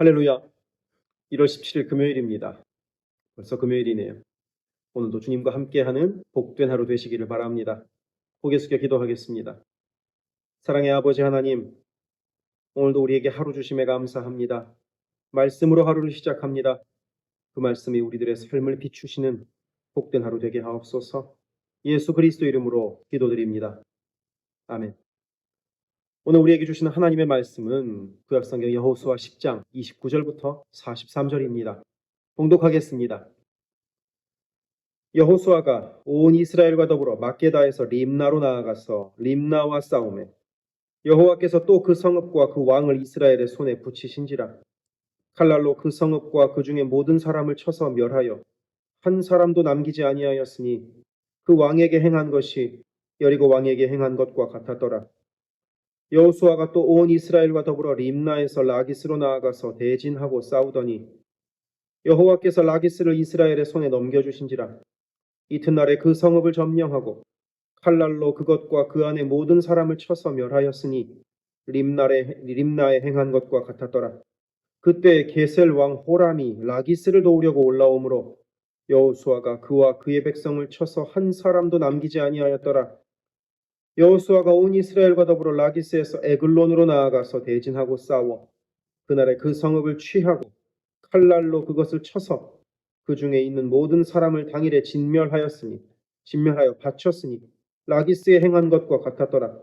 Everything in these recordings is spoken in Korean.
할렐루야. 1월 17일 금요일입니다. 벌써 금요일이네요. 오늘도 주님과 함께하는 복된 하루 되시기를 바랍니다. 고개 숙여 기도하겠습니다. 사랑의 아버지 하나님, 오늘도 우리에게 하루 주심에 감사합니다. 말씀으로 하루를 시작합니다. 그 말씀이 우리들의 삶을 비추시는 복된 하루 되게 하옵소서. 예수 그리스도 이름으로 기도드립니다. 아멘. 오늘 우리에게 주시는 하나님의 말씀은 구약성경 여호수아 10장 29절부터 43절입니다. 봉독하겠습니다. 여호수아가 온 이스라엘과 더불어 막게다에서 림나로 나아가서 림나와 싸우매 여호와께서 또 그 성읍과 그 왕을 이스라엘의 손에 붙이신지라. 칼날로 그 성읍과 그 중에 모든 사람을 쳐서 멸하여 한 사람도 남기지 아니하였으니 그 왕에게 행한 것이 여리고 왕에게 행한 것과 같았더라. 여호수아가 또 온 이스라엘과 더불어 림나에서 라기스로 나아가서 대진하고 싸우더니 여호와께서 라기스를 이스라엘의 손에 넘겨주신지라. 이튿날에 그 성읍을 점령하고 칼날로 그것과 그 안에 모든 사람을 쳐서 멸하였으니 림나에 행한 것과 같았더라. 그때 게셀 왕 호람이 라기스를 도우려고 올라오므로 여호수아가 그와 그의 백성을 쳐서 한 사람도 남기지 아니하였더라. 여호수아가 온 이스라엘과 더불어 라기스에서 에글론으로 나아가서 대진하고 싸워 그날에 그 성읍을 취하고 칼날로 그것을 쳐서 그 중에 있는 모든 사람을 당일에 진멸하여 바쳤으니 라기스에 행한 것과 같았더라.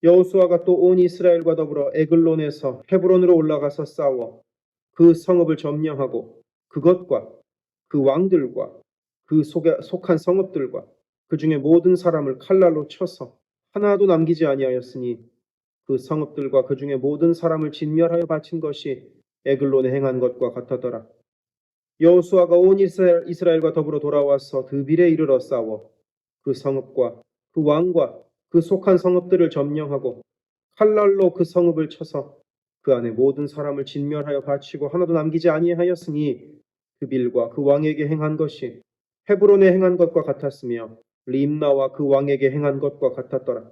여호수아가 또 온 이스라엘과 더불어 에글론에서 헤브론으로 올라가서 싸워 그 성읍을 점령하고 그것과 그 왕들과 그 속한 성읍들과 그 중에 모든 사람을 칼날로 쳐서 하나도 남기지 아니하였으니 그 성읍들과 그 중에 모든 사람을 진멸하여 바친 것이 에글론에 행한 것과 같았더라. 여호수아가 온 이스라엘과 더불어 돌아와서 드빌에 이르러 싸워 그 성읍과 그 왕과 그 속한 성읍들을 점령하고 칼날로 그 성읍을 쳐서 그 안에 모든 사람을 진멸하여 바치고 하나도 남기지 아니하였으니 드빌과 그 왕에게 행한 것이 헤브론에 행한 것과 같았으며 림나와 그 왕에게 행한 것과 같았더라.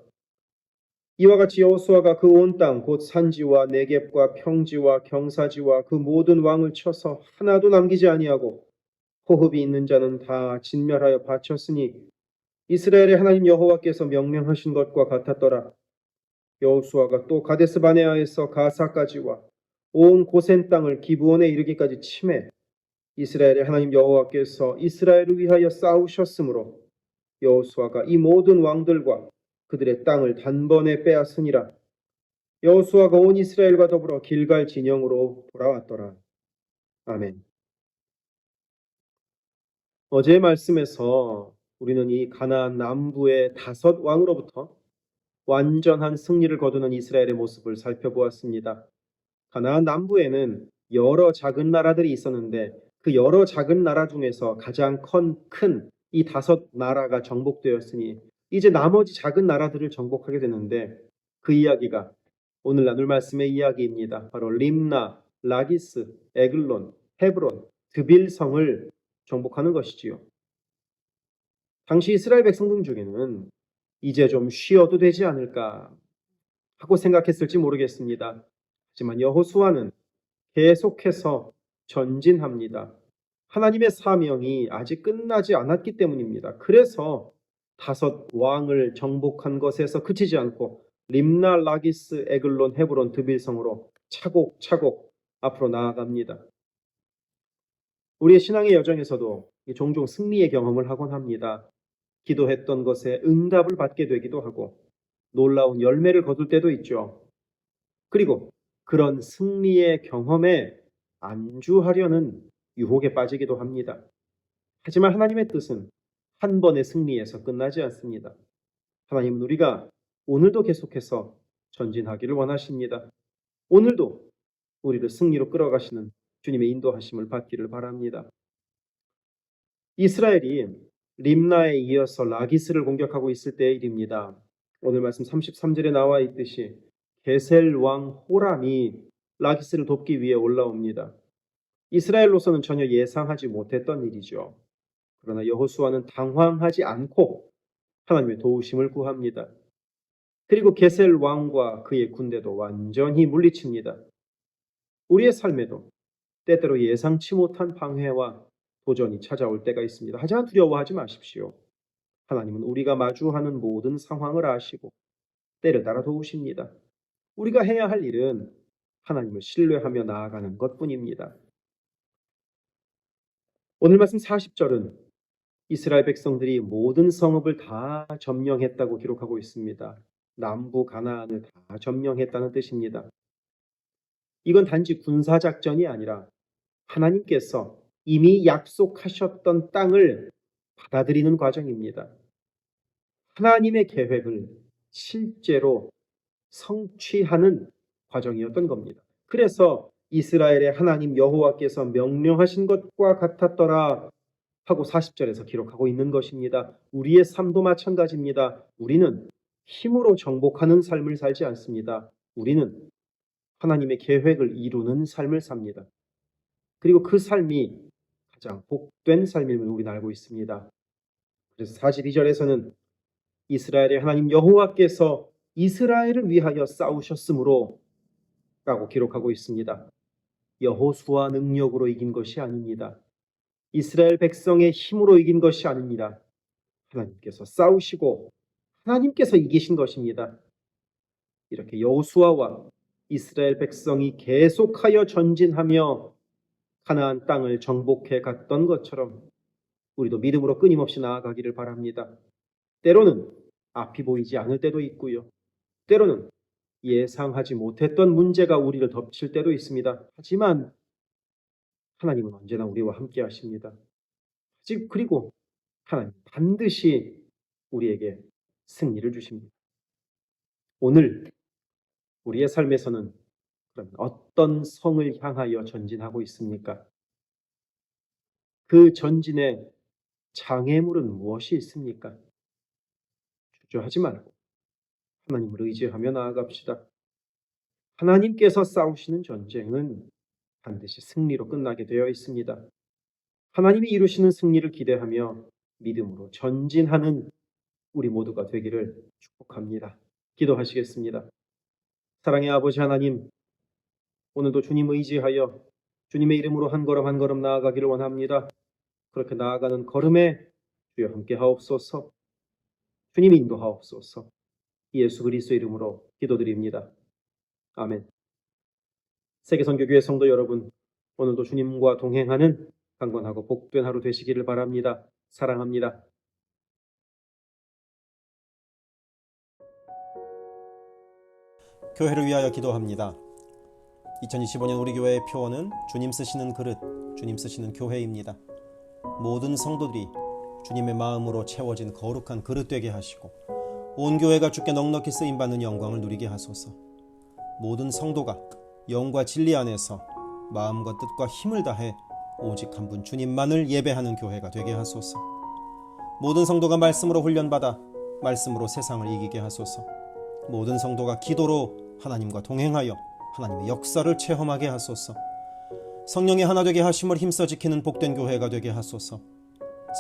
이와 같이 여호수아가 그 온 땅 곧 산지와 네겝과 평지와 경사지와 그 모든 왕을 쳐서 하나도 남기지 아니하고 호흡이 있는 자는 다 진멸하여 바쳤으니 이스라엘의 하나님 여호와께서 명령하신 것과 같았더라. 여호수아가 또 가데스 바네아에서 가사까지와 온 고센 땅을 기브온에 이르기까지 치매 이스라엘의 하나님 여호와께서 이스라엘을 위하여 싸우셨으므로 여호수아가 이 모든 왕들과 그들의 땅을 단번에 빼앗으니라. 여호수아가 온 이스라엘과 더불어 길갈 진영으로 돌아왔더라. 아멘. 어제의 말씀에서 우리는 이 가나안 남부의 5왕으로부터 완전한 승리를 거두는 이스라엘의 모습을 살펴보았습니다. 가나안 남부에는 여러 작은 나라들이 있었는데 그 여러 작은 나라 중에서 가장 큰 이 5나라가 정복되었으니 이제 나머지 작은 나라들을 정복하게 되는데 그 이야기가 오늘 나눌 말씀의 이야기입니다. 바로 림나, 라기스, 에글론, 헤브론, 드빌성을 정복하는 것이지요. 당시 이스라엘 백성들 중에는 이제 좀 쉬어도 되지 않을까 하고 생각했을지 모르겠습니다. 하지만 여호수아는 계속해서 전진합니다. 하나님의 사명이 아직 끝나지 않았기 때문입니다. 그래서 5왕을 정복한 것에서 그치지 않고 림나, 라기스, 에글론, 헤브론, 드빌성으로 차곡차곡 앞으로 나아갑니다. 우리의 신앙의 여정에서도 종종 승리의 경험을 하곤 합니다. 기도했던 것에 응답을 받게 되기도 하고 놀라운 열매를 거둘 때도 있죠. 그리고 그런 승리의 경험에 안주하려는 유혹에 빠지기도 합니다. 하지만 하나님의 뜻은 한 번의 승리에서 끝나지 않습니다. 하나님은 우리가 오늘도 계속해서 전진하기를 원하십니다. 오늘도 우리를 승리로 끌어가시는 주님의 인도하심을 받기를 바랍니다. 이스라엘이 림나에 이어서 라기스를 공격하고 있을 때의 일입니다. 오늘 말씀 33절에 나와 있듯이 게셀 왕 호람이 라기스를 돕기 위해 올라옵니다. 이스라엘로서는 전혀 예상하지 못했던 일이죠. 그러나 여호수아는 당황하지 않고 하나님의 도우심을 구합니다. 그리고 게셀 왕과 그의 군대도 완전히 물리칩니다. 우리의 삶에도 때때로 예상치 못한 방해와 도전이 찾아올 때가 있습니다. 하지만 두려워하지 마십시오. 하나님은 우리가 마주하는 모든 상황을 아시고 때를 따라 도우십니다. 우리가 해야 할 일은 하나님을 신뢰하며 나아가는 것뿐입니다. 오늘 말씀 40절은 이스라엘 백성들이 모든 성읍을 다 점령했다고 기록하고 있습니다. 남부 가나안을 다 점령했다는 뜻입니다. 이건 단지 군사작전이 아니라 하나님께서 이미 약속하셨던 땅을 받아들이는 과정입니다. 하나님의 계획을 실제로 성취하는 과정이었던 겁니다. 그래서 이스라엘의 하나님 여호와께서 명령하신 것과 같았더라 하고 40절에서 기록하고 있는 것입니다. 우리의 삶도 마찬가지입니다. 우리는 힘으로 정복하는 삶을 살지 않습니다. 우리는 하나님의 계획을 이루는 삶을 삽니다. 그리고 그 삶이 가장 복된 삶임을 우리는 알고 있습니다. 그래서 42절에서는 이스라엘의 하나님 여호와께서 이스라엘을 위하여 싸우셨으므로 라고 기록하고 있습니다. 여호수아 능력으로 이긴 것이 아닙니다. 이스라엘 백성의 힘으로 이긴 것이 아닙니다. 하나님께서 싸우시고 하나님께서 이기신 것입니다. 이렇게 여호수아와 이스라엘 백성이 계속하여 전진하며 가나안 땅을 정복해 갔던 것처럼 우리도 믿음으로 끊임없이 나아가기를 바랍니다. 때로는 앞이 보이지 않을 때도 있고요. 때로는 예상하지 못했던 문제가 우리를 덮칠 때도 있습니다. 하지만 하나님은 언제나 우리와 함께 하십니다. 그리고 하나님 반드시 우리에게 승리를 주십니다. 오늘 우리의 삶에서는 그럼 어떤 성을 향하여 전진하고 있습니까? 그 전진의 장애물은 무엇이 있습니까? 주저하지 말고 하나님을 의지하며 나아갑시다. 하나님께서 싸우시는 전쟁은 반드시 승리로 끝나게 되어 있습니다. 하나님이 이루시는 승리를 기대하며 믿음으로 전진하는 우리 모두가 되기를 축복합니다. 기도하시겠습니다. 사랑의 아버지 하나님, 오늘도 주님 의지하여 주님의 이름으로 한 걸음 한 걸음 나아가기를 원합니다. 그렇게 나아가는 걸음에 주여 함께 하옵소서. 주님 인도하옵소서. 예수 그리스도의 이름으로 기도드립니다. 아멘. 세계선교교회 성도 여러분, 오늘도 주님과 동행하는 강건하고 복된 하루 되시기를 바랍니다. 사랑합니다. 교회를 위하여 기도합니다. 2025년 우리 교회의 표어는 주님 쓰시는 그릇, 주님 쓰시는 교회입니다. 모든 성도들이 주님의 마음으로 채워진 거룩한 그릇 되게 하시고 온 교회가 주께 넉넉히 쓰임받는 영광을 누리게 하소서. 모든 성도가 영과 진리 안에서 마음과 뜻과 힘을 다해 오직 한 분 주님만을 예배하는 교회가 되게 하소서. 모든 성도가 말씀으로 훈련받아 말씀으로 세상을 이기게 하소서. 모든 성도가 기도로 하나님과 동행하여 하나님의 역사를 체험하게 하소서. 성령의 하나 되게 하심을 힘써 지키는 복된 교회가 되게 하소서.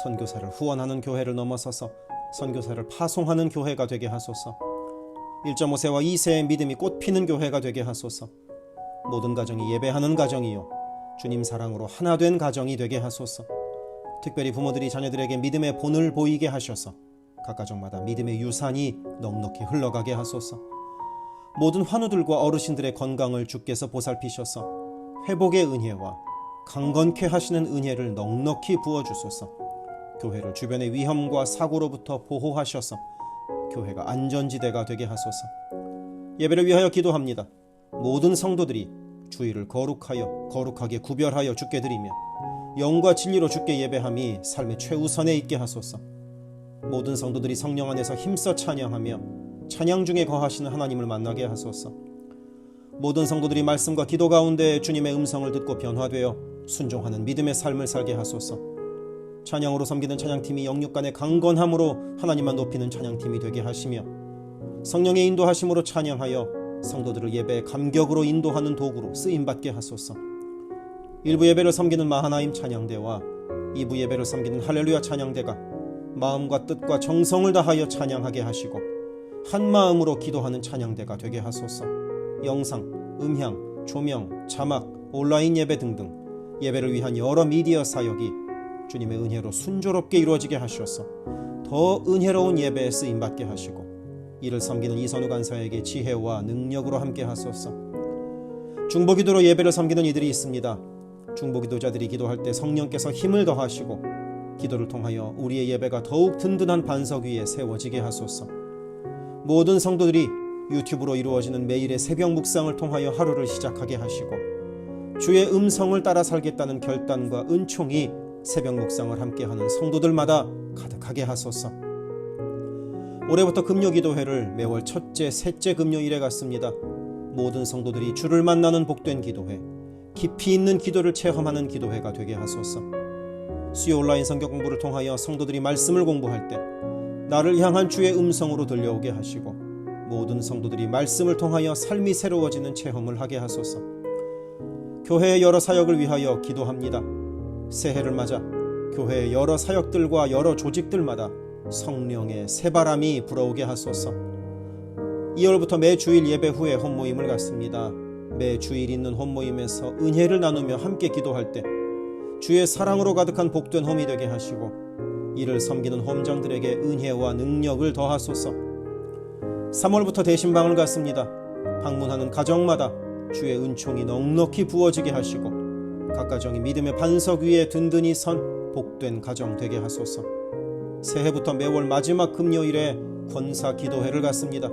선교사를 후원하는 교회를 넘어서서 선교사를 파송하는 교회가 되게 하소서. 1.5세와 2세의 믿음이 꽃피는 교회가 되게 하소서. 모든 가정이 예배하는 가정이요 주님 사랑으로 하나 된 가정이 되게 하소서. 특별히 부모들이 자녀들에게 믿음의 본을 보이게 하셔서 각 가정마다 믿음의 유산이 넉넉히 흘러가게 하소서. 모든 환우들과 어르신들의 건강을 주께서 보살피셔서 회복의 은혜와 강건케 하시는 은혜를 넉넉히 부어주소서. 교회를 주변의 위험과 사고로부터 보호하셔서 교회가 안전지대가 되게 하소서. 예배를 위하여 기도합니다. 모든 성도들이 주일을 거룩하게 구별하여 주께 드리며 영과 진리로 주께 예배함이 삶의 최우선에 있게 하소서. 모든 성도들이 성령 안에서 힘써 찬양하며 찬양 중에 거하시는 하나님을 만나게 하소서. 모든 성도들이 말씀과 기도 가운데 주님의 음성을 듣고 변화되어 순종하는 믿음의 삶을 살게 하소서. 찬양으로 섬기는 찬양팀이 영육간의 강건함으로 하나님만 높이는 찬양팀이 되게 하시며 성령의 인도하심으로 찬양하여 성도들을 예배의 감격으로 인도하는 도구로 쓰임받게 하소서. 1부 예배를 섬기는 마하나임 찬양대와 2부 예배를 섬기는 할렐루야 찬양대가 마음과 뜻과 정성을 다하여 찬양하게 하시고 한 마음으로 기도하는 찬양대가 되게 하소서. 영상, 음향, 조명, 자막, 온라인 예배 등등 예배를 위한 여러 미디어 사역이 주님의 은혜로 순조롭게 이루어지게 하셔서 더 은혜로운 예배에 쓰임받게 하시고 이를 섬기는 이선우 간사에게 지혜와 능력으로 함께 하소서. 중보기도로 예배를 섬기는 이들이 있습니다. 중보기도자들이 기도할 때 성령께서 힘을 더하시고 기도를 통하여 우리의 예배가 더욱 든든한 반석 위에 세워지게 하소서. 모든 성도들이 유튜브로 이루어지는 매일의 새벽 묵상을 통하여 하루를 시작하게 하시고 주의 음성을 따라 살겠다는 결단과 은총이 새벽 묵상을 함께하는 성도들마다 가득하게 하소서. 올해부터 금요기도회를 매월 첫째, 셋째 금요일에 갖습니다. 모든 성도들이 주를 만나는 복된 기도회, 깊이 있는 기도를 체험하는 기도회가 되게 하소서. 수요 온라인 성경 공부를 통하여 성도들이 말씀을 공부할 때 나를 향한 주의 음성으로 들려오게 하시고 모든 성도들이 말씀을 통하여 삶이 새로워지는 체험을 하게 하소서. 교회의 여러 사역을 위하여 기도합니다. 새해를 맞아 교회의 여러 사역들과 여러 조직들마다 성령의 새바람이 불어오게 하소서. 2월부터 매 주일 예배 후에 혼모임을 갖습니다. 매 주일 있는 혼모임에서 은혜를 나누며 함께 기도할 때 주의 사랑으로 가득한 복된 홈이 되게 하시고 이를 섬기는 홈장들에게 은혜와 능력을 더하소서. 3월부터 대신방을 갖습니다. 방문하는 가정마다 주의 은총이 넉넉히 부어지게 하시고 각 가정이 믿음의 반석 위에 든든히 선 복된 가정 되게 하소서. 새해부터 매월 마지막 금요일에 권사 기도회를 갖습니다.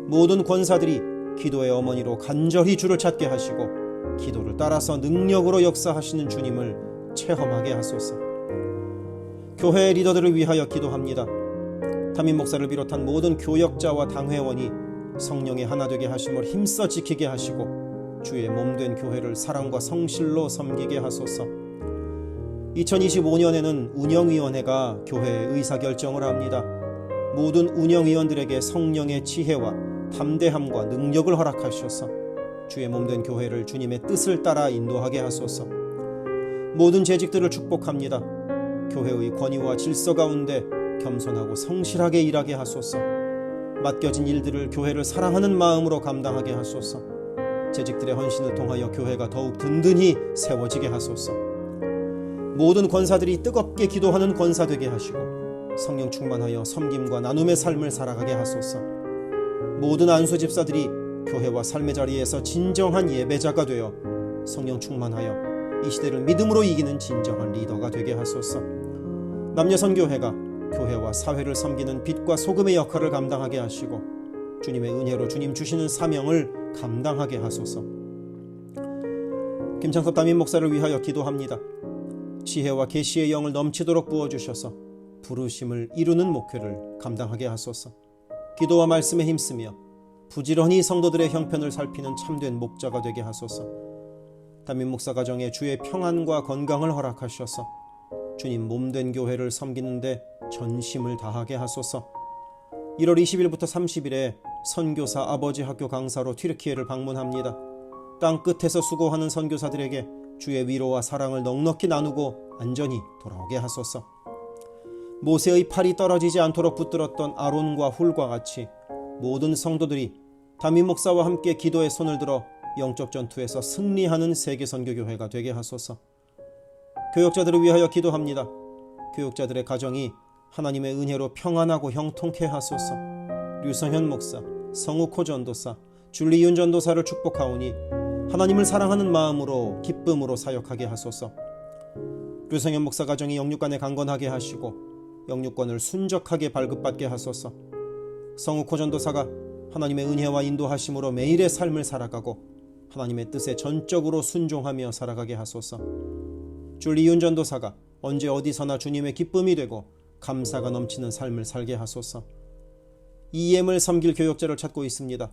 모든 권사들이 기도의 어머니로 간절히 주를 찾게 하시고 기도를 따라서 능력으로 역사하시는 주님을 체험하게 하소서. 교회 리더들을 위하여 기도합니다. 담임 목사를 비롯한 모든 교역자와 당회원이 성령의 하나 되게 하심을 힘써 지키게 하시고 주의 몸된 교회를 사랑과 성실로 섬기게 하소서. 2025년에는 운영위원회가 교회의 의사결정을 합니다. 모든 운영위원들에게 성령의 지혜와 담대함과 능력을 허락하셔서 주의 몸된 교회를 주님의 뜻을 따라 인도하게 하소서. 모든 재직들을 축복합니다. 교회의 권위와 질서 가운데 겸손하고 성실하게 일하게 하소서. 맡겨진 일들을 교회를 사랑하는 마음으로 감당하게 하소서. 재직들의 헌신을 통하여 교회가 더욱 든든히 세워지게 하소서. 모든 권사들이 뜨겁게 기도하는 권사 되게 하시고 성령 충만하여 섬김과 나눔의 삶을 살아가게 하소서. 모든 안수 집사들이 교회와 삶의 자리에서 진정한 예배자가 되어 성령 충만하여 이 시대를 믿음으로 이기는 진정한 리더가 되게 하소서. 남녀선교회가 교회와 사회를 섬기는 빛과 소금의 역할을 감당하게 하시고 주님의 은혜로 주님 주시는 사명을 감당하게 하소서. 김창섭 담임 목사를 위하여 기도합니다. 지혜와 계시의 영을 넘치도록 부어주셔서 부르심을 이루는 목회를 감당하게 하소서. 기도와 말씀에 힘쓰며 부지런히 성도들의 형편을 살피는 참된 목자가 되게 하소서. 담임 목사 가정에 주의 평안과 건강을 허락하셔서 주님 몸된 교회를 섬기는데 전심을 다하게 하소서. 1월 20일부터 30일에 선교사 아버지 학교 강사로 튀르키예를 방문합니다. 땅 끝에서 수고하는 선교사들에게 주의 위로와 사랑을 넉넉히 나누고 안전히 돌아오게 하소서. 모세의 팔이 떨어지지 않도록 붙들었던 아론과 훌과 같이 모든 성도들이 담임 목사와 함께 기도의 손을 들어 영적 전투에서 승리하는 세계선교교회가 되게 하소서. 교역자들을 위하여 기도합니다. 교역자들의 가정이 하나님의 은혜로 평안하고 형통케 하소서. 류성현 목사, 성욱호 전도사, 줄리윤 전도사를 축복하오니 하나님을 사랑하는 마음으로 기쁨으로 사역하게 하소서. 류성현 목사 가정이 영육간에 강건하게 하시고 영육권을 순적하게 발급받게 하소서. 성욱호 전도사가 하나님의 은혜와 인도하심으로 매일의 삶을 살아가고 하나님의 뜻에 전적으로 순종하며 살아가게 하소서. 줄리윤 전도사가 언제 어디서나 주님의 기쁨이 되고 감사가 넘치는 삶을 살게 하소서. EM을 섬길 교역자를 찾고 있습니다.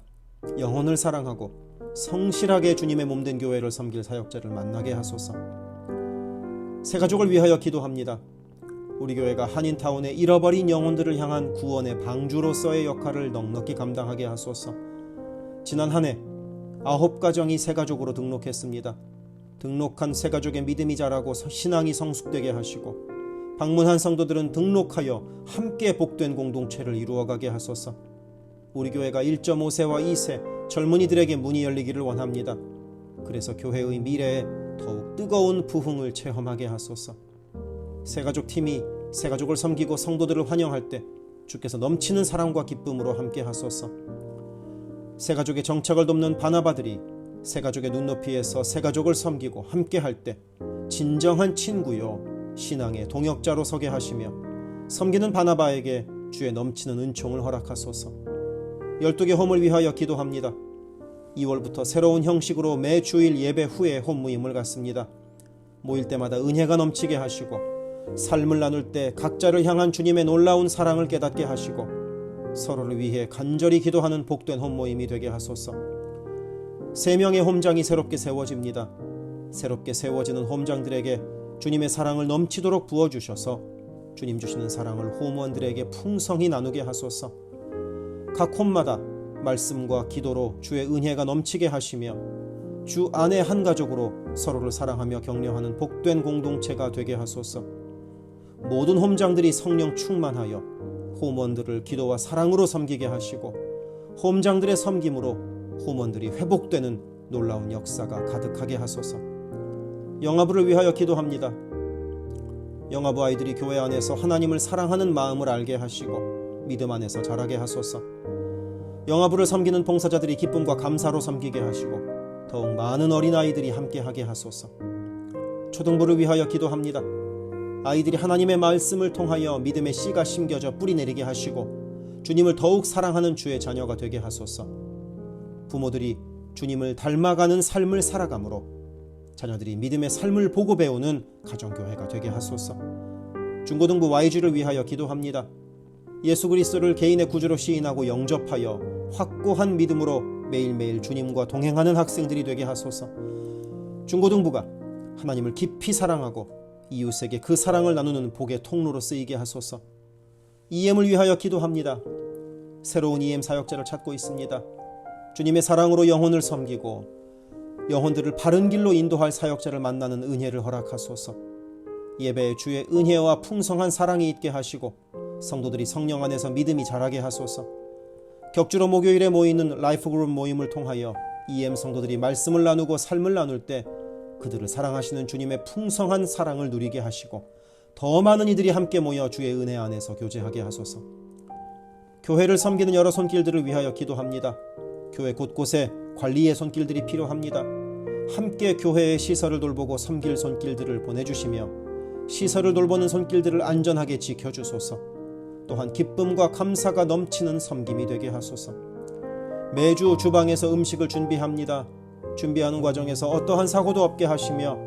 영혼을 사랑하고 성실하게 주님의 몸된 교회를 섬길 사역자를 만나게 하소서. 새가족을 위하여 기도합니다. 우리 교회가 한인타운의 잃어버린 영혼들을 향한 구원의 방주로서의 역할을 넉넉히 감당하게 하소서. 지난 한 해 9가정이 새가족으로 등록했습니다. 등록한 새가족의 믿음이 자라고 신앙이 성숙되게 하시고 방문한 성도들은 등록하여 함께 복된 공동체를 이루어가게 하소서. 우리 교회가 1.5세와 2세 젊은이들에게 문이 열리기를 원합니다. 그래서 교회의 미래에 더욱 뜨거운 부흥을 체험하게 하소서. 새가족 팀이 새가족을 섬기고 성도들을 환영할 때 주께서 넘치는 사랑과 기쁨으로 함께 하소서. 새가족의 정착을 돕는 바나바들이 새가족의 눈높이에서 새가족을 섬기고 함께 할 때 진정한 친구요 신앙의 동역자로 서게 하시며 섬기는 바나바에게 주의 넘치는 은총을 허락하소서. 12개 홈을 위하여 기도합니다. 2월부터 새로운 형식으로 매 주일 예배 후에 홈 모임을 갖습니다. 모일 때마다 은혜가 넘치게 하시고 삶을 나눌 때 각자를 향한 주님의 놀라운 사랑을 깨닫게 하시고 서로를 위해 간절히 기도하는 복된 홈 모임이 되게 하소서. 3명의 홈장이 새롭게 세워집니다. 새롭게 세워지는 홈장들에게 주님의 사랑을 넘치도록 부어주셔서 주님 주시는 사랑을 홈원들에게 풍성히 나누게 하소서. 각 홈마다 말씀과 기도로 주의 은혜가 넘치게 하시며 주 안에 한 가족으로 서로를 사랑하며 격려하는 복된 공동체가 되게 하소서. 모든 홈장들이 성령 충만하여 홈원들을 기도와 사랑으로 섬기게 하시고 홈장들의 섬김으로 홈원들이 회복되는 놀라운 역사가 가득하게 하소서. 영아부를 위하여 기도합니다. 영아부 아이들이 교회 안에서 하나님을 사랑하는 마음을 알게 하시고 믿음 안에서 자라게 하소서. 영아부를 섬기는 봉사자들이 기쁨과 감사로 섬기게 하시고 더욱 많은 어린아이들이 함께하게 하소서. 초등부를 위하여 기도합니다. 아이들이 하나님의 말씀을 통하여 믿음의 씨가 심겨져 뿌리 내리게 하시고 주님을 더욱 사랑하는 주의 자녀가 되게 하소서. 부모들이 주님을 닮아가는 삶을 살아가므로 자녀들이 믿음의 삶을 보고 배우는 가정교회가 되게 하소서. 중고등부 YG를 위하여 기도합니다. 예수 그리스도를 개인의 구주로 시인하고 영접하여 확고한 믿음으로 매일매일 주님과 동행하는 학생들이 되게 하소서. 중고등부가 하나님을 깊이 사랑하고 이웃에게 그 사랑을 나누는 복의 통로로 쓰이게 하소서. EM을 위하여 기도합니다. 새로운 EM 사역자를 찾고 있습니다. 주님의 사랑으로 영혼을 섬기고 영혼들을 바른 길로 인도할 사역자를 만나는 은혜를 허락하소서. 예배에 주의 은혜와 풍성한 사랑이 있게 하시고 성도들이 성령 안에서 믿음이 자라게 하소서. 격주로 목요일에 모이는 라이프그룹 모임을 통하여 EM 성도들이 말씀을 나누고 삶을 나눌 때 그들을 사랑하시는 주님의 풍성한 사랑을 누리게 하시고 더 많은 이들이 함께 모여 주의 은혜 안에서 교제하게 하소서. 교회를 섬기는 여러 손길들을 위하여 기도합니다. 교회 곳곳에 관리의 손길들이 필요합니다. 함께 교회의 시설을 돌보고 섬길 손길들을 보내주시며 시설을 돌보는 손길들을 안전하게 지켜주소서. 또한 기쁨과 감사가 넘치는 섬김이 되게 하소서. 매주 주방에서 음식을 준비합니다. 준비하는 과정에서 어떠한 사고도 없게 하시며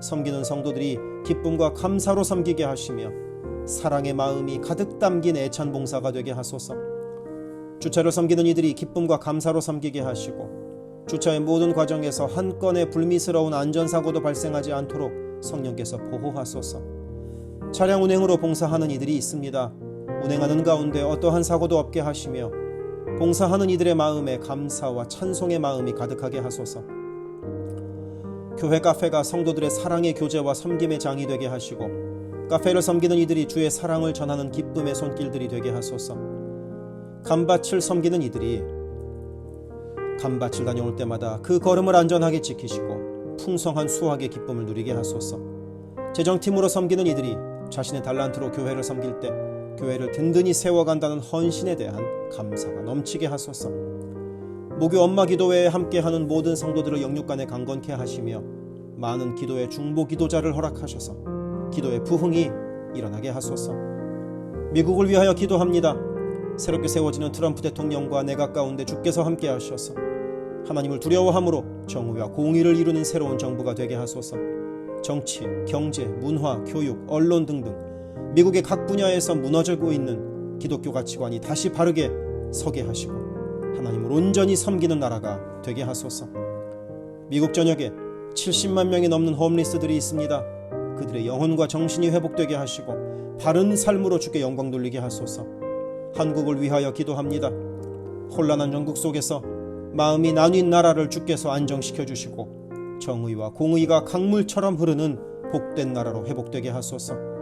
섬기는 성도들이 기쁨과 감사로 섬기게 하시며 사랑의 마음이 가득 담긴 애찬 봉사가 되게 하소서. 주차를 섬기는 이들이 기쁨과 감사로 섬기게 하시고 주차의 모든 과정에서 한 건의 불미스러운 안전사고도 발생하지 않도록 성령께서 보호하소서. 차량 운행으로 봉사하는 이들이 있습니다. 운행하는 가운데 어떠한 사고도 없게 하시며 봉사하는 이들의 마음에 감사와 찬송의 마음이 가득하게 하소서. 교회 카페가 성도들의 사랑의 교제와 섬김의 장이 되게 하시고 카페를 섬기는 이들이 주의 사랑을 전하는 기쁨의 손길들이 되게 하소서. 감밭을 섬기는 이들이 감밭을 다녀올 때마다 그 걸음을 안전하게 지키시고 풍성한 수확의 기쁨을 누리게 하소서. 재정팀으로 섬기는 이들이 자신의 달란트로 교회를 섬길 때 교회를 든든히 세워간다는 헌신에 대한 감사가 넘치게 하소서. 목요 엄마 기도회에 함께하는 모든 성도들을 영육간에 강건케 하시며 많은 기도의 중보 기도자를 허락하셔서 기도의 부흥이 일어나게 하소서. 미국을 위하여 기도합니다. 새롭게 세워지는 트럼프 대통령과 내각 가운데 주께서 함께 하셔서 하나님을 두려워함으로 정의와 공의를 이루는 새로운 정부가 되게 하소서. 정치, 경제, 문화, 교육, 언론 등등 미국의 각 분야에서 무너지고 있는 기독교 가치관이 다시 바르게 서게 하시고 하나님을 온전히 섬기는 나라가 되게 하소서. 미국 전역에 70만 명이 넘는 홈리스들이 있습니다. 그들의 영혼과 정신이 회복되게 하시고 바른 삶으로 주께 영광 돌리게 하소서. 한국을 위하여 기도합니다. 혼란한 전국 속에서 마음이 나뉜 나라를 주께서 안정시켜 주시고 정의와 공의가 강물처럼 흐르는 복된 나라로 회복되게 하소서.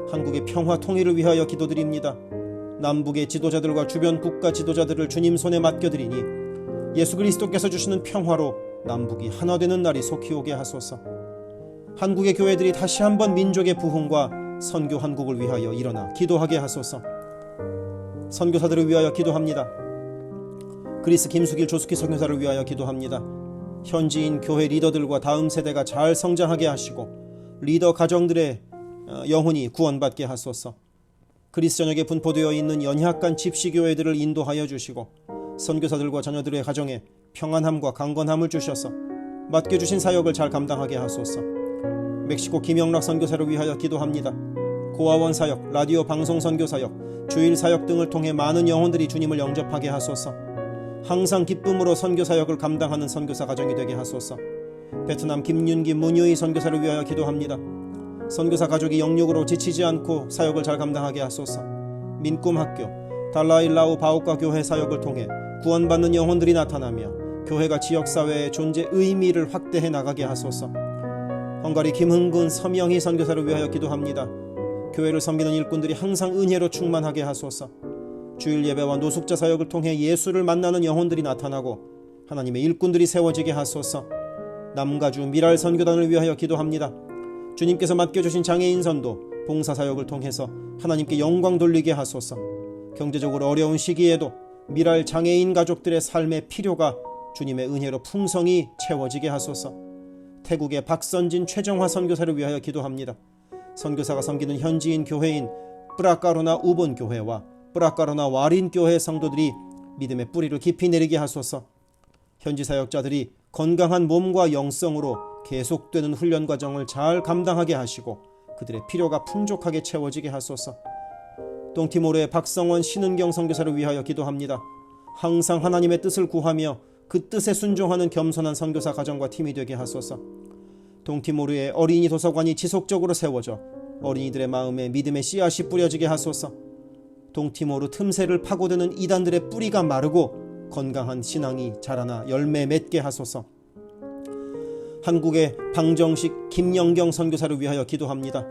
한국의 평화 통일을 위하여 기도드립니다. 남북의 지도자들과 주변 국가 지도자들을 주님 손에 맡겨드리니 예수 그리스도께서 주시는 평화로 남북이 하나 되는 날이 속히 오게 하소서. 한국의 교회들이 다시 한번 민족의 부흥과 선교 한국을 위하여 일어나 기도하게 하소서. 선교사들을 위하여 기도합니다. 그리스 김수길 조숙희 선교사를 위하여 기도합니다. 현지인 교회 리더들과 다음 세대가 잘 성장하게 하시고 리더 가정들의 영혼이 구원받게 하소서. 그리스 전역에 분포되어 있는 연약한 집시교회들을 인도하여 주시고 선교사들과 자녀들의 가정에 평안함과 강건함을 주셔서 맡겨주신 사역을 잘 감당하게 하소서. 멕시코 김영락 선교사를 위하여 기도합니다. 고아원 사역, 라디오 방송 선교 사역, 주일 사역 등을 통해 많은 영혼들이 주님을 영접하게 하소서. 항상 기쁨으로 선교 사역을 감당하는 선교사 가정이 되게 하소서. 베트남 김윤기 문유희 선교사를 위하여 기도합니다. 선교사 가족이 영육으로 지치지 않고 사역을 잘 감당하게 하소서. 민꿈학교, 달라일라우 바오카 교회 사역을 통해 구원받는 영혼들이 나타나며 교회가 지역사회의 존재 의미를 확대해 나가게 하소서. 헝가리 김흥근 서명희 선교사를 위하여 기도합니다. 교회를 섬기는 일꾼들이 항상 은혜로 충만하게 하소서. 주일 예배와 노숙자 사역을 통해 예수를 만나는 영혼들이 나타나고 하나님의 일꾼들이 세워지게 하소서. 남가주 미랄 선교단을 위하여 기도합니다. 주님께서 맡겨주신 장애인 선도, 봉사사역을 통해서 하나님께 영광 돌리게 하소서. 경제적으로 어려운 시기에도 미랄 장애인 가족들의 삶의 필요가 주님의 은혜로 풍성히 채워지게 하소서. 태국의 박선진 최정화 선교사를 위하여 기도합니다. 선교사가 섬기는 현지인 교회인 뿌라카로나 우본 교회와 뿌라카로나 와린 교회 성도들이 믿음의 뿌리를 깊이 내리게 하소서. 현지 사역자들이 건강한 몸과 영성으로 계속되는 훈련 과정을 잘 감당하게 하시고 그들의 필요가 풍족하게 채워지게 하소서. 동티모르의 박성원 신은경 선교사를 위하여 기도합니다. 항상 하나님의 뜻을 구하며 그 뜻에 순종하는 겸손한 선교사 가정과 팀이 되게 하소서. 동티모르의 어린이 도서관이 지속적으로 세워져 어린이들의 마음에 믿음의 씨앗이 뿌려지게 하소서. 동티모르 틈새를 파고드는 이단들의 뿌리가 마르고 건강한 신앙이 자라나 열매 맺게 하소서. 한국의 방정식 김영경 선교사를 위하여 기도합니다.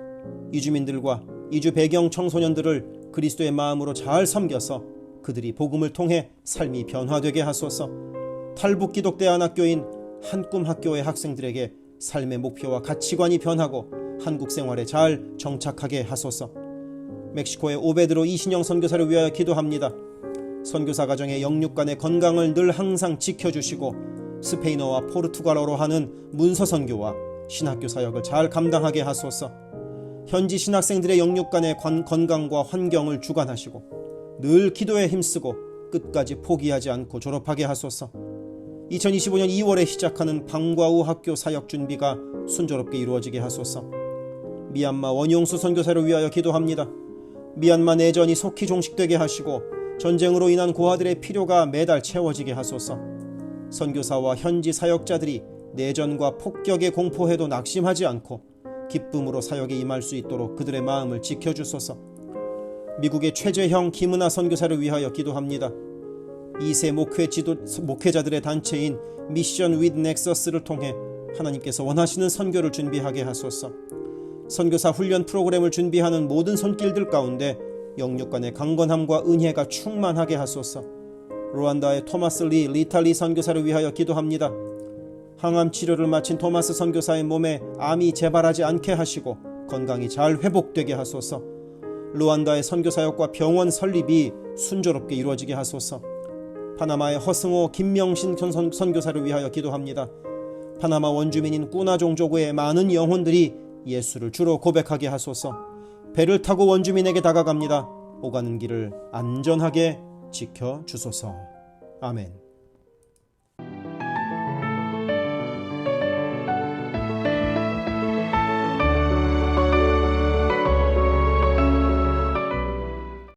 이주민들과 이주 배경 청소년들을 그리스도의 마음으로 잘 섬겨서 그들이 복음을 통해 삶이 변화되게 하소서. 탈북기독대안학교인 한꿈학교의 학생들에게 삶의 목표와 가치관이 변하고 한국 생활에 잘 정착하게 하소서. 멕시코의 오베드로 이신영 선교사를 위하여 기도합니다. 선교사 가정의 영육 간의 건강을 늘 항상 지켜주시고 스페인어와 포르투갈어로 하는 문서 선교와 신학교 사역을 잘 감당하게 하소서. 현지 신학생들의 영육 간의 건강과 환경을 주관하시고 늘 기도에 힘쓰고 끝까지 포기하지 않고 졸업하게 하소서. 2025년 2월에 시작하는 방과후 학교 사역 준비가 순조롭게 이루어지게 하소서. 미얀마 원용수 선교사를 위하여 기도합니다. 미얀마 내전이 속히 종식되게 하시고 전쟁으로 인한 고아들의 필요가 매달 채워지게 하소서. 선교사와 현지 사역자들이 내전과 폭격의 공포에도 낙심하지 않고 기쁨으로 사역에 임할 수 있도록 그들의 마음을 지켜주소서. 미국의 최재형 김은하 선교사를 위하여 기도합니다. 2세 목회자들의 단체인 미션 윗 넥서스를 통해 하나님께서 원하시는 선교를 준비하게 하소서. 선교사 훈련 프로그램을 준비하는 모든 손길들 가운데 영육 간의 강건함과 은혜가 충만하게 하소서. 루안다의 토마스 리탈리 선교사를 위하여 기도합니다. 항암 치료를 마친 토마스 선교사의 몸에 암이 재발하지 않게 하시고 건강이 잘 회복되게 하소서. 루안다의 선교사역과 병원 설립이 순조롭게 이루어지게 하소서. 파나마의 허승호 김명신 선교사를 위하여 기도합니다. 파나마 원주민인 꾸나 종족의 많은 영혼들이 예수를 주로 고백하게 하소서. 배를 타고 원주민에게 다가갑니다. 오가는 길을 안전하게 지켜주소서. 아멘.